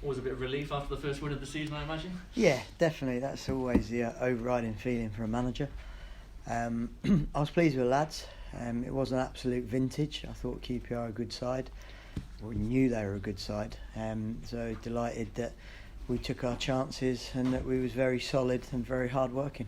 always a bit of relief after the first win of the season, I imagine? Yeah, definitely. That's always the overriding feeling for a manager. I was pleased with the lads. It was an absolute vintage. I thought QPR are a good side. We knew they were a good side. So delighted that we took our chances and that we was very solid and very hard working.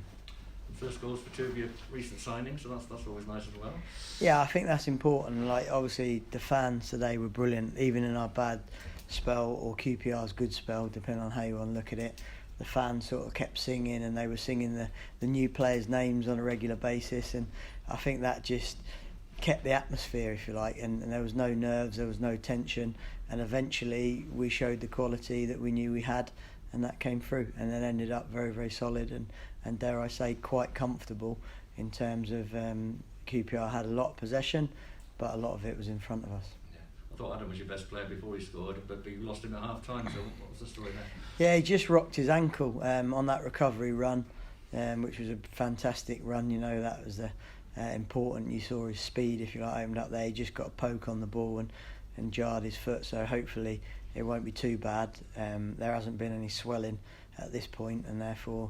First goals for two of your recent signings, so that's always nice as well. Yeah, I think that's important. Like, obviously the fans today were brilliant, even in our bad spell or QPR's good spell, depending on how you want to look at it. The fans sort of kept singing, and they were singing the new players' names on a regular basis, and I think that just kept the atmosphere, if you like, and there was no nerves, there was no tension, and eventually we showed the quality that we knew we had, and that came through, and then ended up very, very solid and dare I say quite comfortable in terms of QPR had a lot of possession, but a lot of it was in front of us. Yeah. I thought Adam was your best player before he scored, but you lost him at half time, so what was the story there? Yeah, he just rocked his ankle on that recovery run, which was a fantastic run. You know, that was important. You saw his speed, if you like, opened up there. He just got a poke on the ball and jarred his foot, so hopefully it won't be too bad. There hasn't been any swelling at this point, and therefore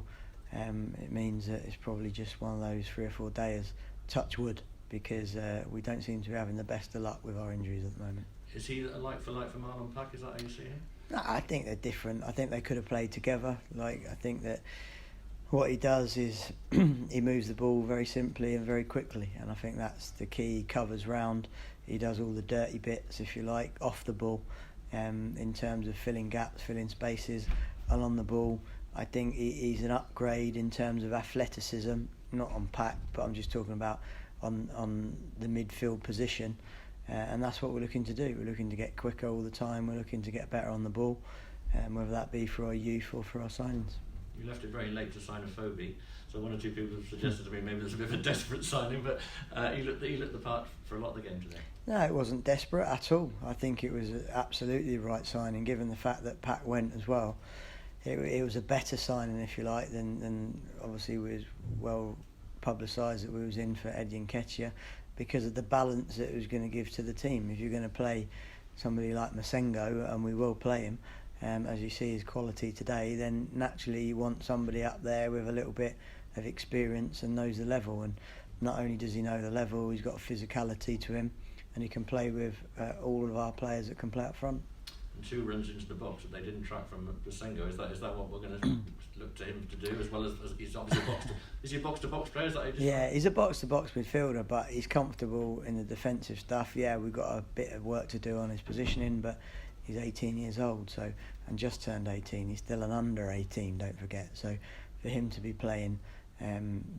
it means that it's probably just one of those 3 or 4 days, touch wood, because we don't seem to be having the best of luck with our injuries at the moment. Is he a like for like for Marlon Pack? Is that how you see him? No, I think they're different. I think they could have played together. Like, I think that what he does is he moves the ball very simply and very quickly, and I think that's the key. He covers round, he does all the dirty bits, if you like, off the ball, in terms of filling gaps, filling spaces, and on the ball. I think he's an upgrade in terms of athleticism, not on Pack, but I'm just talking about on the midfield position, and that's what we're looking to do. We're looking to get quicker all the time, we're looking to get better on the ball, whether that be for our youth or for our signings. You left it very late to sign a Afobe, so one or two people have suggested to me maybe there's a bit of a desperate signing, but he looked the part for a lot of the game today. No, it wasn't desperate at all. I think it was absolutely the right signing, given the fact that Pack went as well. It was a better signing, if you like, than obviously was well publicised that we was in for Eddie Nketiah, because of the balance that it was going to give to the team. If you're going to play somebody like Masengo, and we will play him, as you see his quality today, then naturally you want somebody up there with a little bit of experience and knows the level. And not only does he know the level, he's got a physicality to him, and he can play with all of our players that can play up front. And 2 runs into the box that they didn't track from Masengo. Is that what we're going to look to him to do, as well as he's obviously is he a box-to-box player? Is that yeah, he's a box-to-box midfielder, but he's comfortable in the defensive stuff. Yeah, we've got a bit of work to do on his positioning, but he's 18 years old, so, and just turned 18. He's still an under 18, don't forget. So for him to be playing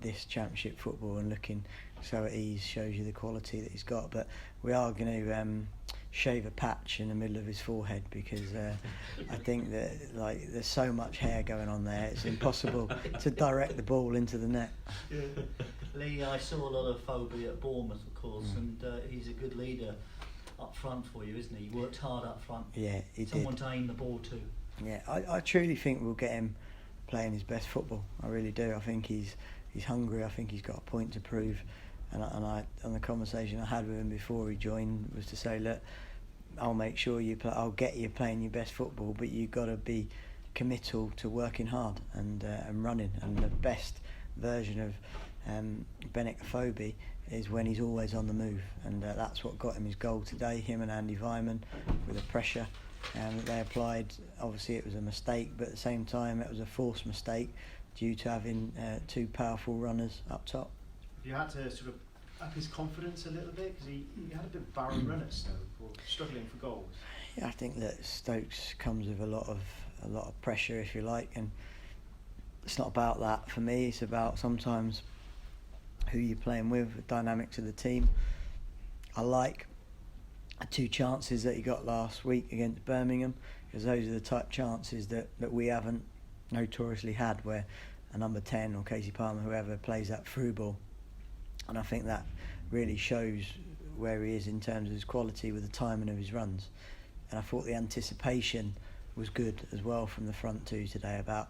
this championship football and looking so at ease shows you the quality that he's got. But we are going to shave a patch in the middle of his forehead, because I think that, like, there's so much hair going on there, it's impossible to direct the ball into the net. Yeah. Lee, I saw a lot of Afobe at Bournemouth, of course, and he's a good leader up front for you, isn't he? He worked hard up front. Yeah, he Someone did. to aim the ball to. Yeah, I truly think we'll get him playing his best football. I really do. I think he's hungry. I think he's got a point to prove. And the conversation I had with him before he joined was to say, look, I'll make sure I'll get you playing your best football, but you've got to be committal to working hard and running. And the best version of Benik Afobe is when he's always on the move, and that's what got him his goal today. Him and Andy Weimann, with the pressure that they applied. Obviously it was a mistake, but at the same time it was a forced mistake due to having 2 powerful runners up top. You had to sort of up his confidence a little bit, because he had a bit of barren run at Stoke, or struggling for goals. Yeah, I think that Stokes comes with a lot of pressure, if you like, and it's not about that for me. It's about sometimes who you're playing with, the dynamics of the team. I like the 2 chances that he got last week against Birmingham, because those are the type chances that we haven't notoriously had, where a number 10 or Casey Palmer, whoever, plays that through ball. And I think that really shows where he is in terms of his quality with the timing of his runs. And I thought the anticipation was good as well from the front 2 today. About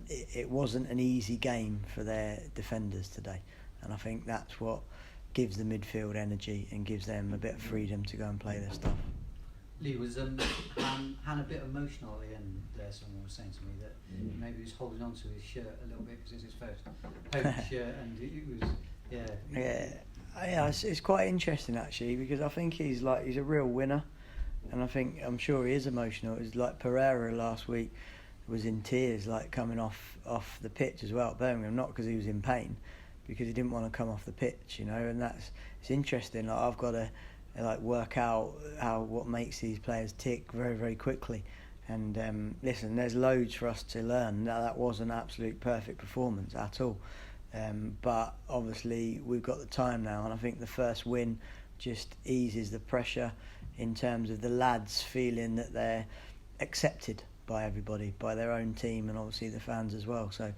it wasn't an easy game for their defenders today, and I think that's what gives the midfield energy and gives them a bit of freedom to go and play their stuff. Lee, was Han a bit emotional at the end there? Someone was saying to me that maybe he was holding on to his shirt a little bit because it's his first home shirt, and it was yeah. It's quite interesting actually, because I think he's a real winner, and I'm sure he is emotional. It was like Pereira last week was in tears, like coming off the pitch as well at Birmingham, not because he was in pain, because he didn't want to come off the pitch, you know. And it's interesting. Like, I've got to work out what makes these players tick very, very quickly. And listen, there's loads for us to learn. That was an absolute perfect performance at all. But obviously we've got the time now, and I think the first win just eases the pressure in terms of the lads feeling that they're accepted by everybody, by their own team, and obviously the fans as well. So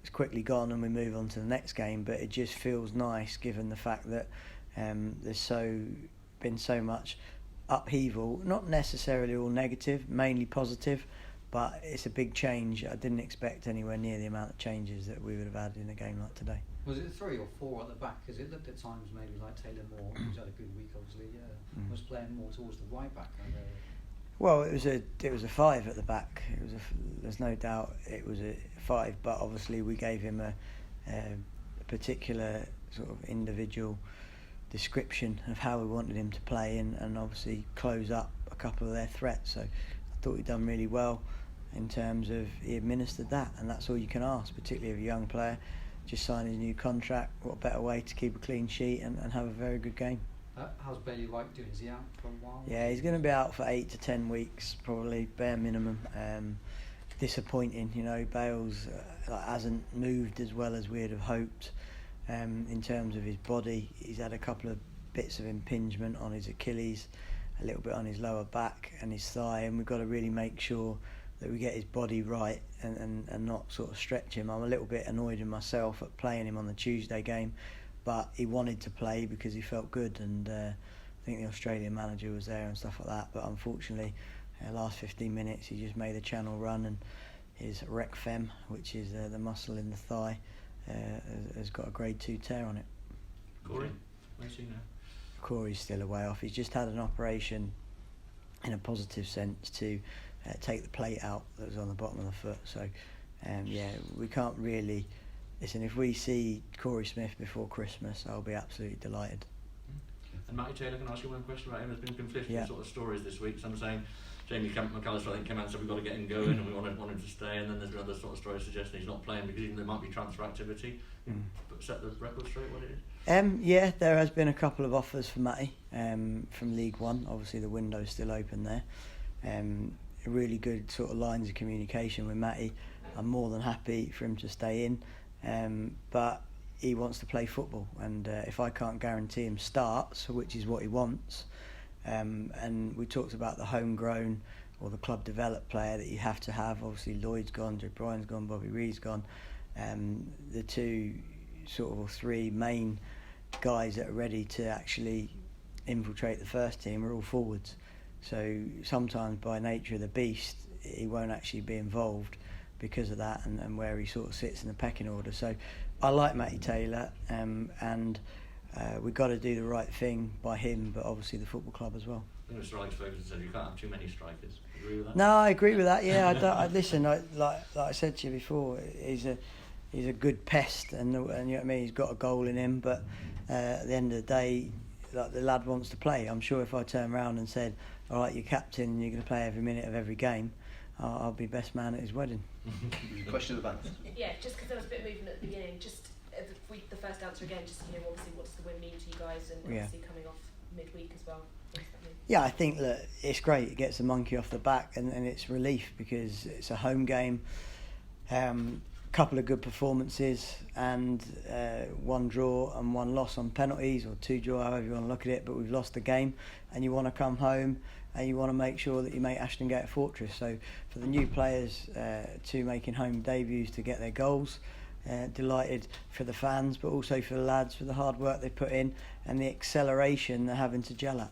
it's quickly gone and we move on to the next game, but it just feels nice given the fact that there's been so much upheaval, not necessarily all negative, mainly positive, but it's a big change. I didn't expect anywhere near the amount of changes that we would have had in a game like today. Was it 3 or 4 at the back? Because it looked at times maybe like Taylor Moore, who's had a good week obviously, was playing more towards the right back. Well, it was a 5 at the back. There's no doubt it was a 5, but obviously we gave him a particular sort of individual description of how we wanted him to play and obviously close up a couple of their threats. So I thought he'd done really well in terms of he administered that, and that's all you can ask, particularly of a young player just signed his new contract. What better way to keep a clean sheet and have a very good game. How's Bailey White doing? Is he out for a while? Yeah, he's going to be out for 8 to 10 weeks, probably, bare minimum. Disappointing, you know. Bales hasn't moved as well as we'd have hoped in terms of his body. He's had a couple of bits of impingement on his Achilles, a little bit on his lower back and his thigh, and we've got to really make sure that we get his body right and not sort of stretch him. I'm a little bit annoyed with myself at playing him on the Tuesday game, but he wanted to play because he felt good, and I think the Australian manager was there and stuff like that, but unfortunately last 15 minutes he just made a channel run, and his rec fem, which is the muscle in the thigh, has got a grade 2 tear on it. Corey, where's he now? Corey's still a way off. He's just had an operation in a positive sense to take the plate out that was on the bottom of the foot, so we can't really listen. If we see Corey Smith before Christmas, I'll be absolutely delighted. And Matty Taylor, can I ask you one question about him? There's been conflicting sort of stories this week. Some saying Jamie McAllister, I think, came out and said we've got to get him going and we want him to stay, and then there's been other sort of stories suggesting he's not playing because there might be transfer activity. But set the record straight what it is. There has been a couple of offers for Matty from League One. Obviously the window's still open there. Really good sort of lines of communication with Matty. I'm more than happy for him to stay in, but he wants to play football, and if I can't guarantee him starts, which is what he wants, and we talked about the homegrown or the club developed player that you have to have. Obviously Lloyd's gone, Joe Bryan's gone, Bobby Reed's gone. The 2 sort of 3 main guys that are ready to actually infiltrate the first team are all forwards. So sometimes by nature of the beast, he won't actually be involved because of that and where he sort of sits in the pecking order. So I like Matty Taylor, and we've got to do the right thing by him, but obviously the football club as well. I think Mr. Alex Ferguson said you can't have too many strikers. Agree with that? No, I agree with that. Yeah, listen. Like I said to you before, he's a good pest, and you know what I mean. He's got a goal in him, but at the end of the day, like, the lad wants to play. I'm sure if I turn around and said, "All right, you're captain, and you're going to play every minute of every game," I'll be best man at his wedding. Question at the back. Yeah, just because there was a bit of movement at the beginning, just the first answer again, just to hear obviously what does the win mean to you guys, and obviously coming off midweek as well. What does that mean? Yeah, I think that it's great. It gets the monkey off the back, and it's relief because it's a home game. Couple of good performances, and 1 draw and 1 loss on penalties, or 2 draw, however you want to look at it, but we've lost the game, and you want to come home and you want to make sure that you make Ashton Gate a fortress. So for the new players to making home debuts to get their goals, delighted for the fans, but also for the lads for the hard work they put in and the acceleration they're having to gel at.